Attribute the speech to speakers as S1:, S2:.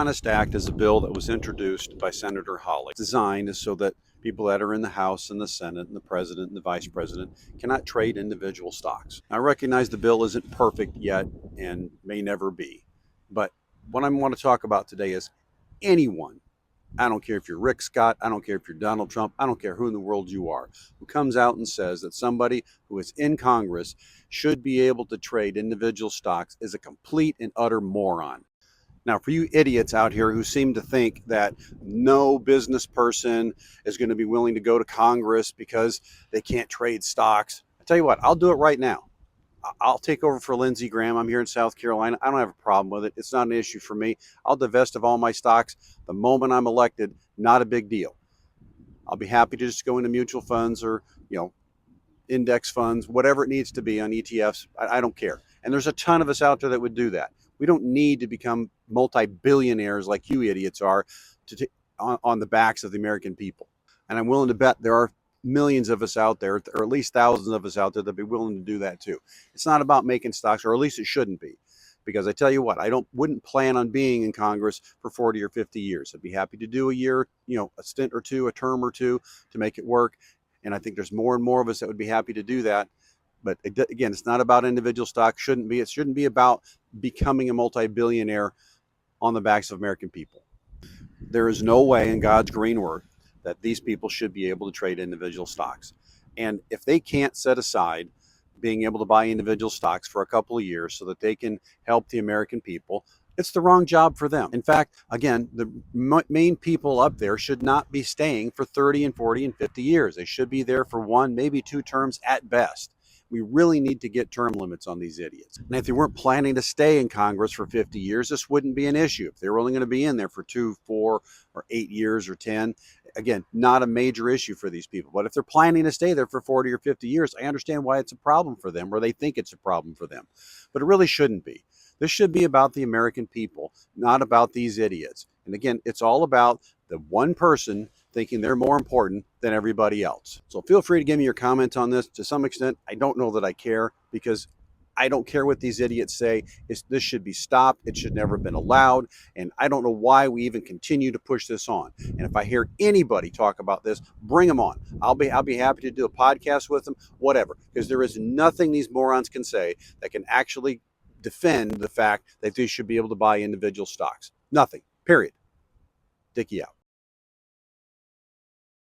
S1: Honest Act is a bill that was introduced by Senator Hawley. It's designed so that people that are in the House and the Senate and the President and the Vice President cannot trade individual stocks. I recognize the bill isn't perfect yet and may never be, but what I want to talk about today is anyone, I don't care if you're Rick Scott, I don't care if you're Donald Trump, I don't care who in the world you are, who comes out and says that somebody who is in Congress should be able to trade individual stocks is a complete and utter moron. Now, for you idiots out here who seem to think that no business person is going to be willing to go to Congress because they can't trade stocks, I tell you what, I'll do it right now. I'll take over for Lindsey Graham. I'm here in South Carolina. I don't have a problem with it. It's not an issue for me. I'll divest of all my stocks the moment I'm elected. Not a big deal. I'll be happy to just go into mutual funds or, index funds, whatever it needs to be on ETFs. I don't care. And there's a ton of us out there that would do that. We don't need to become multi-billionaires like you idiots are on the backs of the American people. And I'm willing to bet there are millions of us out there, or at least thousands of us out there, that be willing to do that too. It's not about making stocks, or at least it shouldn't be. Because I tell you what, wouldn't plan on being in Congress for 40 or 50 years. I'd be happy to do a year, a stint or two, a term or two to make it work. And I think there's more and more of us that would be happy to do that. But again, it's not about individual stocks. Shouldn't be. It shouldn't be about becoming a multi-billionaire on the backs of American people. There is no way in God's green word that these people should be able to trade individual stocks. And if they can't set aside being able to buy individual stocks for a couple of years so that they can help the American people, it's the wrong job for them. In fact, again, the main people up there should not be staying for 30 and 40 and 50 years. They should be there for one, maybe two terms at best. We really need to get term limits on these idiots. And if they weren't planning to stay in Congress for 50 years, this wouldn't be an issue. If they were only going to be in there for 2, 4, or 8 years or 10, again, not a major issue for these people. But if they're planning to stay there for 40 or 50 years, I understand why it's a problem for them, or they think it's a problem for them. But it really shouldn't be. This should be about the American people, not about these idiots. And again, it's all about the one person thinking they're more important than everybody else. So feel free to give me your comments on this. To some extent, I don't know that I care, because I don't care what these idiots say. This should be stopped. It should never have been allowed. And I don't know why we even continue to push this on. And if I hear anybody talk about this, bring them on. I'll be happy to do a podcast with them, whatever, because there is nothing these morons can say that can actually defend the fact that they should be able to buy individual stocks. Nothing, period. Dickie out.